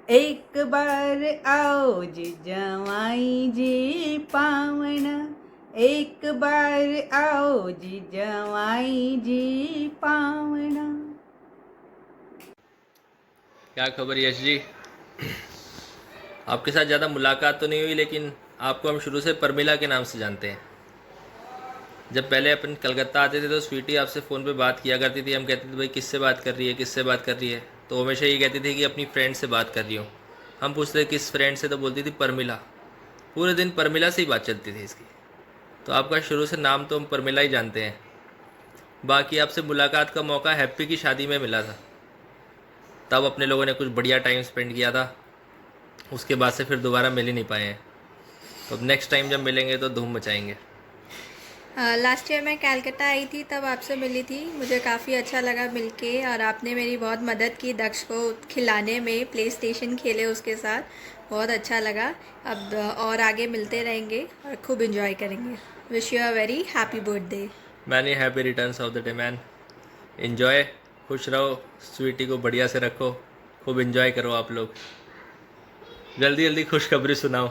एक बार आओ जी जवाई जी पावना, एक बार आओ जी जवाई जी पावना। क्या खबर यश जी? आपके साथ ज़्यादा मुलाकात तो नहीं हुई, लेकिन आपको हम शुरू से परमिला के नाम से जानते हैं। जब पहले अपन कलकत्ता आते थे तो स्वीटी आपसे फ़ोन पे बात किया करती थी। हम कहते थे भाई किससे बात कर रही है, किससे बात कर रही है, तो हमेशा ये कहती थी कि अपनी फ्रेंड से बात कर रही हूँ। हम पूछते किस फ्रेंड से, तो बोलती थी परमिला। पूरे दिन परमिला से ही बात चलती थी इसकी। तो आपका शुरू से नाम तो हम परमिला ही जानते हैं। बाकी आपसे मुलाकात का मौका हैप्पी की शादी में मिला था, तब अपने लोगों ने कुछ बढ़िया टाइम स्पेंड किया था। उसके बाद से फिर दोबारा मिल ही नहीं पाए हैं। तो अब नेक्स्ट टाइम जब मिलेंगे तो धूम मचाएंगे। लास्ट ईयर मैं कलकत्ता आई थी, तब आपसे मिली थी। मुझे काफ़ी अच्छा लगा मिलके, और आपने मेरी बहुत मदद की दक्ष को खिलाने में, प्ले स्टेशन खेले उसके साथ, बहुत अच्छा लगा। अब और आगे मिलते रहेंगे और खूब इन्जॉय करेंगे। Wish you a very happy birthday. Many happy returns of the day man. Enjoy, खुश रहो, स्वीटी को बढ़िया से रखो, खूब इन्जॉय करो आप लोग। जल्दी जल्दी खुशखबरी सुनाओ।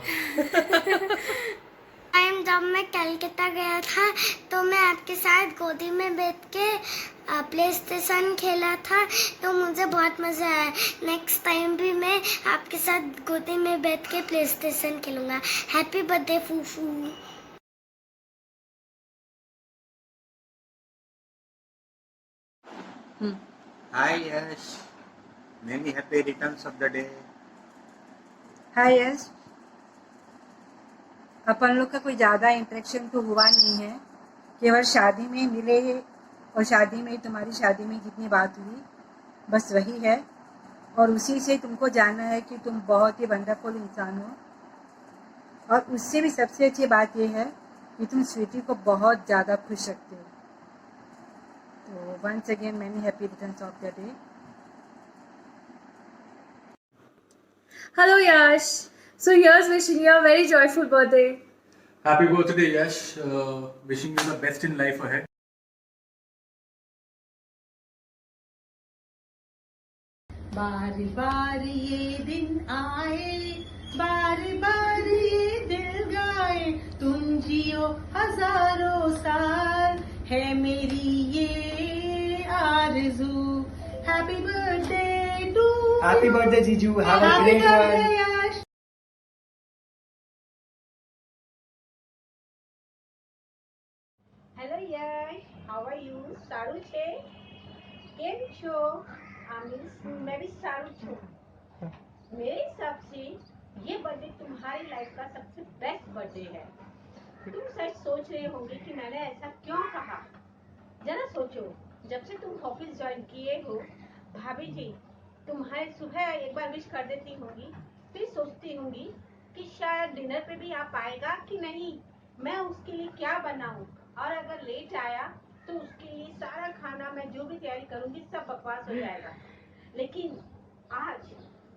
टाइम जब मैं कलकत्ता गया था तो मैं आपके साथ गोदी में बैठ के प्ले स्टेशन खेला था, तो मुझे बहुत मज़ा आया। नेक्स्ट टाइम भी मैं आपके साथ गोदी में बैठ के प्ले स्टेशन खेलूँगा। हैप्पी बर्थडे फूफू। Hi Yash, many happy returns of the day. Hi Yash, अपन लोग का कोई ज़्यादा इंटरेक्शन तो हुआ नहीं है, केवल शादी में मिले हैं, और शादी में तुम्हारी शादी में जितनी बात हुई बस वही है, और उसी से तुमको जानना है कि तुम बहुत ही वंडरफुल इंसान हो, और उससे भी सबसे अच्छी बात यह है कि तुम स्वीटी को बहुत ज़्यादा खुश रखते हो। तो once again many happy returns of the day. Hello Yash. So here's wishing you a very joyful birthday. Happy birthday, Yash. Wishing you the best in life ahead. बार बार ये दिन आए, बार बार ये दिल गाए, तुम जियो हजारों साल, है मेरी ये आरज़ू। Happy birthday to. Happy birthday जीजू, have a great one. Hello Yash, how are you? સારું છે? કેમ છો? मैं भी सारू छूँ। मेरे हिसाब से ये बर्थडे तुम्हारी लाइफ का सबसे बेस्ट बर्थडे है। तुम सच सोच रहे होंगे कि मैंने ऐसा क्यों कहा। जरा सोचो, जब से तुम ऑफिस ज्वाइन किए हो, भाभी जी तुम्हारे सुबह एक बार विश कर देती होंगी, फिर सोचती होंगी कि शायद डिनर पे भी आ पाएगा कि नहीं, मैं उसके लिए क्या बनाऊं, और अगर लेट आया तो उसके लिए सारा खाना मैं जो भी तैयारी करूंगी सब बकवास हो जाएगा। लेकिन आज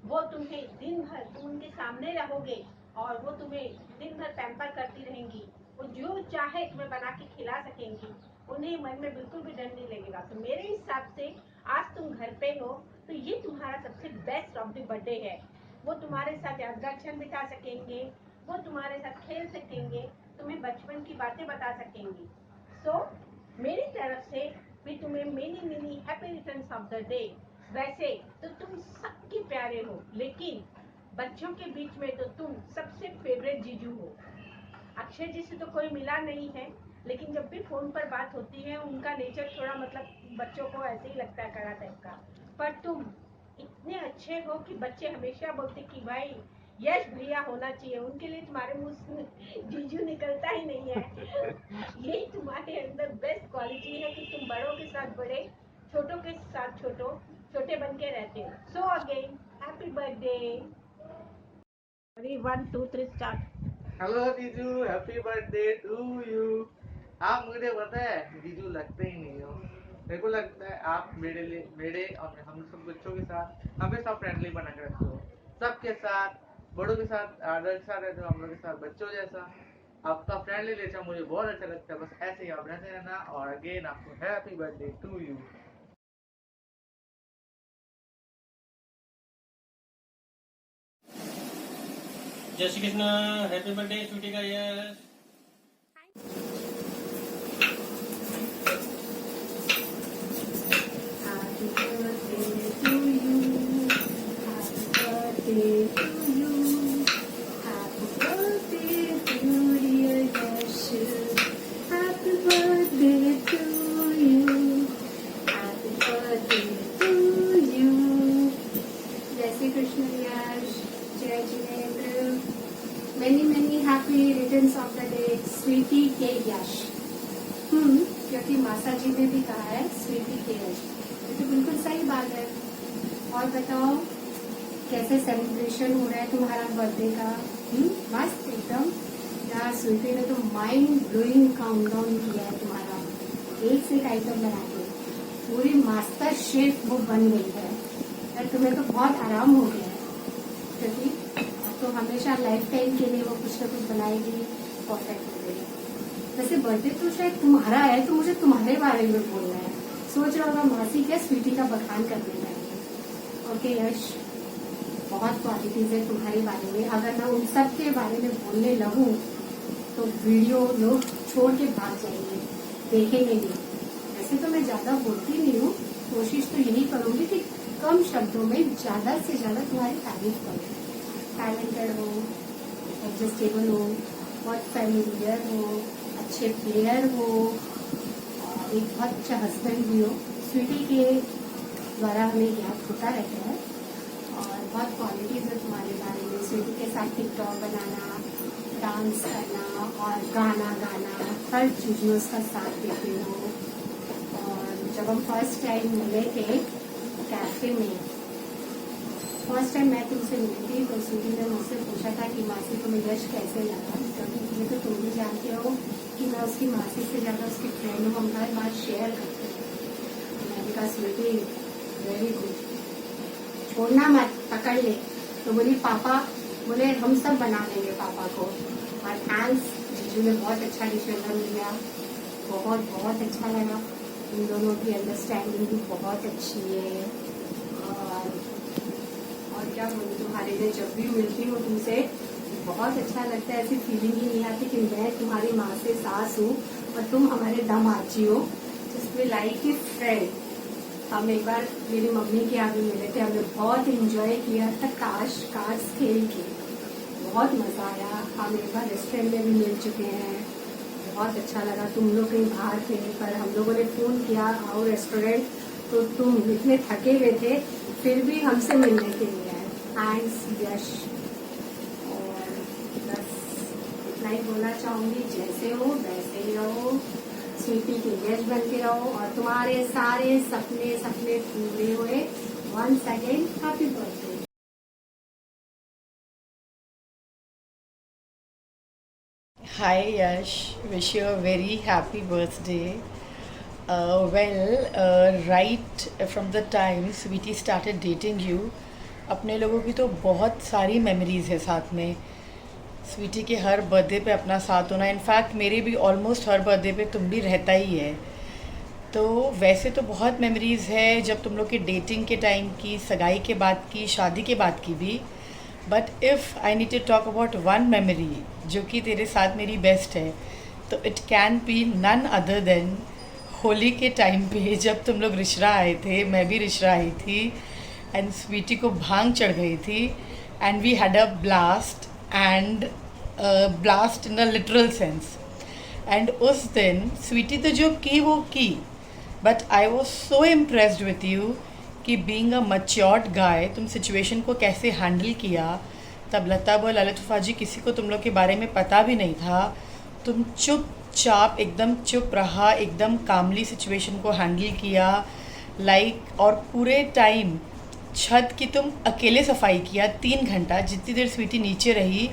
वो तुम्हें दिन भर, तुम उनके सामने रहोगे और वो तुम्हें दिन भर पैम्पर करती रहेंगी, वो जो चाहे तुम्हें बना के खिला सकेंगी, उन्हें मन में बिल्कुल भी डर नहीं लगेगा। तो मेरे हिसाब से आज तुम घर पे हो तो ये तुम्हारा सबसे बेस्ट ऑफ द बर्थडे है। वो तुम्हारे साथ यादगार क्षण बिता सकेंगे, वो तुम्हारे साथ खेल सकेंगे, तुम्हें बचपन की बातें बता सकेंगी। सो मेरी तरफ से भी तुम्हें many many happy returns of the day. वैसे तो तुम सबके प्यारे हो, लेकिन बच्चों के बीच में तो तुम सबसे फेवरेट जीजू हो। अक्षय जी से तो कोई मिला नहीं है, लेकिन जब भी फोन पर बात होती है उनका नेचर थोड़ा मतलब बच्चों को ऐसे ही लगता है, कड़ा टाइप का। पर तुम इतने अच्छे हो कि बच्चे हमेशा बोलते कि भाई यश भैया होना चाहिए, उनके लिए तुम्हारे मुंह से जीजू निकलता ही नहीं है। यही तुम्हारे अंदर बेस्ट क्वालिटी है कि तुम बड़ों के साथ बड़े, छोटों के साथ छोटे बन के रहते हो। So again happy birthday. 1 2 3 start. Hello जीजू, हैप्पी बर्थडे टू यू। आप मुझे पता है जीजू लगते ही नहीं हो, मेरे को लगता है आप मेरे और हम सब बच्चों के साथ हमेशा फ्रेंडली बना के रखते हो, सबके साथ, बड़ों के साथ आदर के साथ रहते हो, हम लोग के साथ बच्चों जैसा। आपका फ्रेंडली नेचर मुझे बहुत अच्छा लगता है, बस ऐसे ही आप रहते रहना। और अगेन आपको हैप्पी बर्थडे टू यू। जय श्री कृष्ण। हैप्पी बर्थडे स्वीटी का Yash. Many happy returns of the day, Sweety के यश। क्योंकि मासा जी ने भी कहा है स्वीटी के यश, ये तो बिल्कुल सही बात है। और बताओ कैसे सेलिब्रेशन हो रहा है तुम्हारा बर्थडे का? मस्त एकदम। यार स्वीटी ने तो माइंड ब्लोइंग काउंटडाउन किया है तुम्हारा, एक से एक आइटम बना के पूरी मास्टर शेफ वो बन गई है यार। तुम्हें तो बहुत आराम हो गया है, क्योंकि अब तो हमेशा लाइफ टाइम के लिए वो कुछ ना कुछ बनाएगी, परफेक्ट हो गई। वैसे बर्थडे तो शायद तुम्हारा है, तो मुझे तुम्हारे बारे में बोलना है। सोच रहा होगा मासी क्या स्वीटी का बखान करने जाएंगे। ओके यश, बहुत क्वालिटीज है तुम्हारे बारे में, अगर मैं उन सब के बारे में बोलने लगूं तो वीडियो लोग छोड़ के भाग जाएंगे, देखेंगे नहीं। वैसे तो मैं ज्यादा बोलती नहीं हूँ, कोशिश तो यही करूंगी कि कम शब्दों में ज्यादा से ज्यादा तुम्हारी तारीफ करूँ। टैलेंटेड हो, एडजस्टेबल हो, बहुत फैमिलियर हो, अच्छे प्लेयर हो, और एक बहुत अच्छा हस्बैंड भी हो। स्वीटी के द्वारा हमें याद होता रहता है, और बहुत क्वालिटीज है तुम्हारे बारे में। स्वीटी के साथ टिकटॉक बनाना, डांस करना और गाना गाना, हर चीज में उसका साथ देते हो। और जब हम फर्स्ट टाइम मिले थे कैफे में, फर्स्ट टाइम मैं तुमसे मिली थी, तो स्वीटी ने मुझसे पूछा था कि मासी तुम्हें यश कैसे लगा, क्योंकि ये तो तुम भी जानते हो कि मैं उसकी मासी से ज़्यादा उसकी फ्रेंड हूँ, हम हर बात शेयर करते हैं। मैंने कहा स्वीटी वेरी गुड, छोड़ना मत, पकड़ ले। तो बोली पापा, बोले हम सब बना लेंगे पापा को। और थैंक्स, जीजू ने बहुत अच्छा डिसीजन लिया, बहुत बहुत अच्छा लगा। इन दोनों की अंडरस्टैंडिंग भी बहुत अच्छी है। और क्या बोलूँ, तुम्हारे लिए जब भी मिलती हूँ तुमसे बहुत अच्छा लगता है। ऐसी फीलिंग ही नहीं आती कि मैं तुम्हारी माँ से सास हूँ और तुम हमारे दामाजी हो। जिसमें लाइक ए फ्रेंड। हम एक बार मेरी मम्मी के यहाँ भी मिले थे, हमने बहुत इंजॉय किया था कार्ड्स खेल के, बहुत मजा आया। हम एक बार रेस्टोरेंट में भी मिल चुके हैं, बहुत अच्छा लगा। तुम लोग कहीं बाहर थे, पर हम लोगों ने फोन किया आओ रेस्टोरेंट, तो तुम इतने थके हुए थे फिर भी हमसे मिलने के लिए आए। थैंक्स यश। और बस इतना ही बोलना चाहूंगी, जैसे हो वैसे ही रहो, स्वीटी के गेस्ट बन के रहो और तुम्हारे सारे सपने पूरे हुए। Once again happy birthday. Hi Yash, wish you a very happy birthday. Right from the time Sweetie started dating you, अपने लोगों की तो बहुत सारी मेमोरीज है साथ में। स्वीटी के हर बर्थडे पे अपना साथ होना, इनफैक्ट मेरे भी ऑलमोस्ट हर बर्थडे पे तुम भी रहता ही है। तो वैसे तो बहुत मेमोरीज़ है, जब तुम लोग के डेटिंग के टाइम की, सगाई के बाद की, शादी के बाद की भी। But if I need to talk about one memory जो कि तेरे साथ मेरी बेस्ट है, तो it can be none other than Holi के टाइम पे जब तुम लोग रिश्रा आए थे, मैं भी रिश्रा आई थी, एंड स्वीटी को भांग चढ़ गई थी, and we had a blast, and blast in the literal sense. And उस दिन स्वीटी तो जो की वो की, but I was so impressed with you कि बीइंग अ मैच्योर्ड गाय तुम सिचुएशन को कैसे हैंडल किया। तब लता बोल ललित फूफाजी किसी को तुम लोग के बारे में पता भी नहीं था, तुम चुपचाप एकदम चुप रहा, एकदम कामली सिचुएशन को हैंडल किया और पूरे टाइम छत की तुम अकेले सफाई किया 3 घंटा, जितनी देर स्वीटी नीचे रही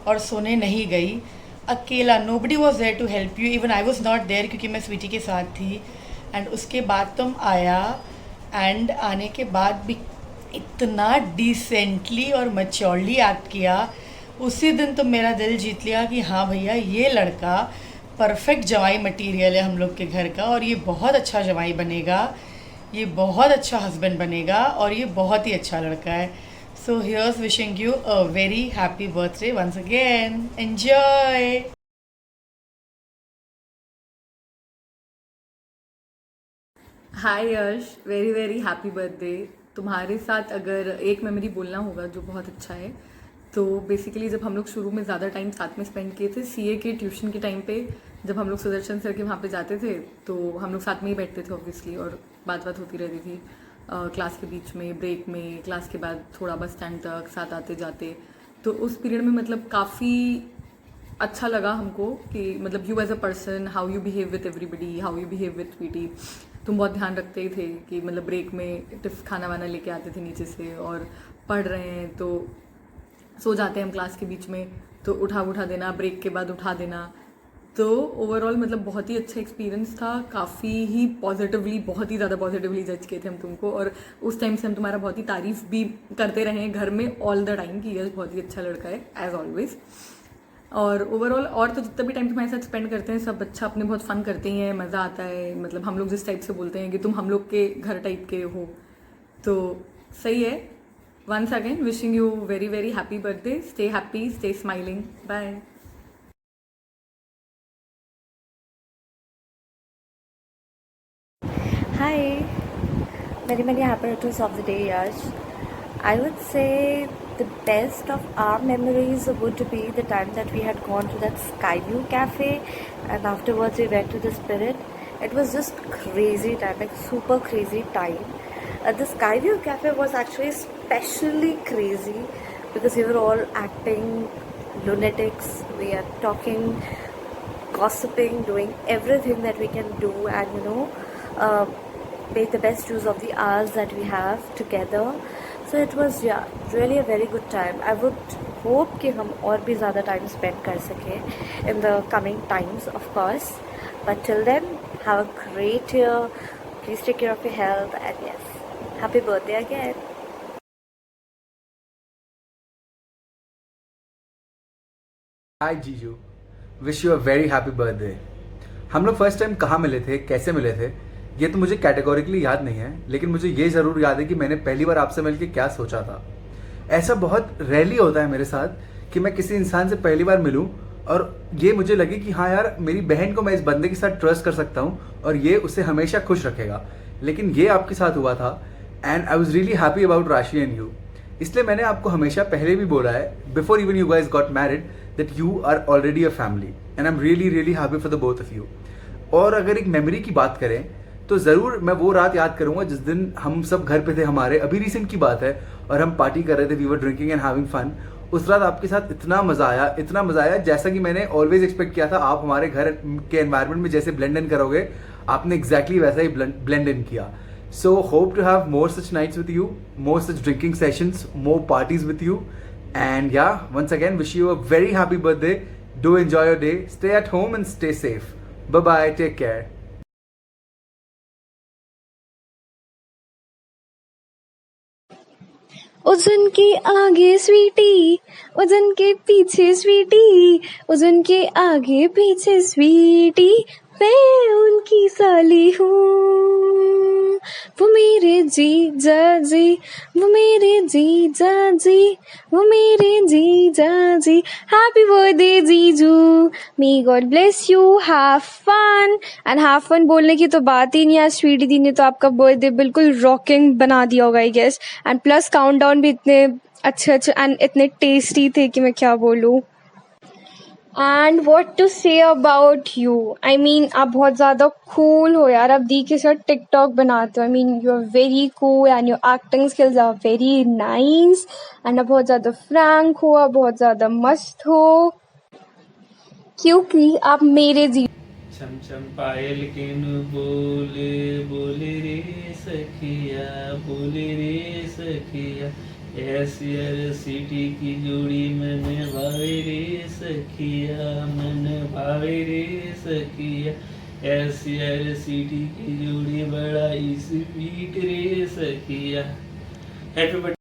और सोने नहीं गई अकेला। Nobody was there to help you, even I was not there क्योंकि मैं स्वीटी के साथ थी। एंड उसके बाद तुम आया, एंड आने के बाद भी इतना डिसेंटली और मैच्योरली एक्ट किया। उसी दिन तुम मेरा दिल जीत लिया कि हाँ भैया ये लड़का परफेक्ट जवाई मटेरियल है हम लोग के घर का, और ये बहुत अच्छा जवाई बनेगा, ये बहुत अच्छा हस्बैंड बनेगा, और ये बहुत ही अच्छा लड़का है। So here's wishing you a very happy birthday once again. Enjoy. Hi Yash, very very happy birthday. तुम्हारे साथ अगर एक मेमोरी बोलना होगा जो बहुत अच्छा है, तो बेसिकली जब हम लोग शुरू में ज़्यादा टाइम साथ में स्पेंड किए थे सीए के ट्यूशन के टाइम पे, जब हम लोग सुदर्शन सर के वहाँ पे जाते थे तो हम लोग साथ में ही बैठते थे ऑब्वियसली, और बात होती रहती थी क्लास के बीच में, ब्रेक में, क्लास के बाद थोड़ा बस स्टैंड तक साथ आते जाते। तो उस पीरियड में मतलब काफ़ी अच्छा लगा हमको कि मतलब you as a person, how you behave with everybody, how you behave with Sweety. तुम बहुत ध्यान रखते ही थे कि मतलब ब्रेक में खाना वाना लेके आते थे नीचे से, और पढ़ रहे हैं तो सो जाते हैं हम क्लास के बीच में, तो उठा देना, ब्रेक के बाद उठा देना। तो ओवरऑल मतलब बहुत ही अच्छा एक्सपीरियंस था, काफ़ी ही पॉजिटिवली, बहुत ही ज़्यादा पॉजिटिवली जज किए थे हम तुमको, और उस टाइम से हम तुम्हारा बहुत ही तारीफ़ भी करते रहे हैं घर में ऑल द टाइम कि यश बहुत ही अच्छा लड़का है एज ऑलवेज। और ओवरऑल और तो जितना भी टाइम तुम्हारे साथ स्पेंड करते हैं सब अच्छा, अपने बहुत फ़न करते हैं, मज़ा आता है। मतलब हम लोग जिस टाइप से बोलते हैं कि तुम हम लोग के घर टाइप के हो, तो सही है। Once again wishing you very very happy birthday, stay happy, stay smiling, bye. Hi, many happy returns of the day, Yash. I would say the best of our memories would be the time that we had gone to that Skyview Cafe, and afterwards we went to the Spirit. It was just crazy time, like super crazy time. The Skyview Cafe was actually especially crazy because we were all acting lunatics. We are talking, gossiping, doing everything that we can do, and make the best use of the hours that we have together. So it was really a very good time. I would hope कि हम और भी ज़्यादा time spend कर सकें in the coming times, of course. But till then, have a great year. Please take care of your health, and yes, happy birthday again. Hi Jiju, wish you a very happy birthday. हम लोग first time कहाँ मिले थे, कैसे मिले थे, ये तो मुझे कैटेगोरिकली याद नहीं है, लेकिन मुझे ये ज़रूर याद है कि मैंने पहली बार आपसे मिलकर क्या सोचा था। ऐसा बहुत रेयरली होता है मेरे साथ कि मैं किसी इंसान से पहली बार मिलूं और ये मुझे लगे कि हाँ यार, मेरी बहन को मैं इस बंदे के साथ ट्रस्ट कर सकता हूँ और ये उसे हमेशा खुश रखेगा। लेकिन ये आपके साथ हुआ था, and I was really happy about Rashi and you. इसलिए मैंने आपको हमेशा पहले भी बोला है, before even you guys got married, that you are already a family, and I am really really happy for the both of you. और अगर एक मेमोरी की बात करें तो ज़रूर मैं वो रात याद करूँगा जिस दिन हम सब घर पे थे हमारे, अभी रिसेंट की बात है, और हम पार्टी कर रहे थे, we were drinking and having fun. उस रात आपके साथ इतना मज़ा आया जैसा कि मैंने ऑलवेज एक्सपेक्ट किया था। आप हमारे घर के एनवायरनमेंट में जैसे ब्लेंड इन करोगे, आपने एग्जैक्टली वैसा ही ब्लेंड इन किया। So hope to have more such nights with you, more such drinking sessions, more parties with you, and yeah once again wish you a very happy birthday. Do enjoy your day, stay at home and stay safe. Bye bye, take care. उजन के आगे स्वीटी, उजन के पीछे स्वीटी, उजन के आगे पीछे स्वीटी, मैं उनकी साली हूँ। वो मेरे जीजा जी, वो मेरे जीजा जी, वो मेरे जीजा जी। हैप्पी बर्थडे जीजू, may God bless you, have fun. And have fun बोलने की तो बात ही नहीं है, स्वीटी दी ने तो आपका बर्थडे बिल्कुल रॉकिंग बना दिया होगा I guess. And plus countdown भी इतने अच्छे एंड इतने टेस्टी थे कि मैं क्या बोलूँ। And what to say about you, I mean आप बहुत ज़्यादा कूल हो यार, आप दी के साथ टिकटॉक बनाते हो। I mean you are very cool and your acting skills are very nice, and आप बहुत ज़्यादा फ्रैंक हो, आप बहुत ज़्यादा मस्त हो, क्योंकि आप मेरे जी। छम छम पायल के नु बोले, बोले रे सखिया, बोले रे सखिया, ऐसियर सिटी की जोड़ी मन भावे रे सखिया, मन भावे रे सखिया, ऐसियर सिटी की जोड़ी बड़ा स्वीट रे सखिया। हैप्पी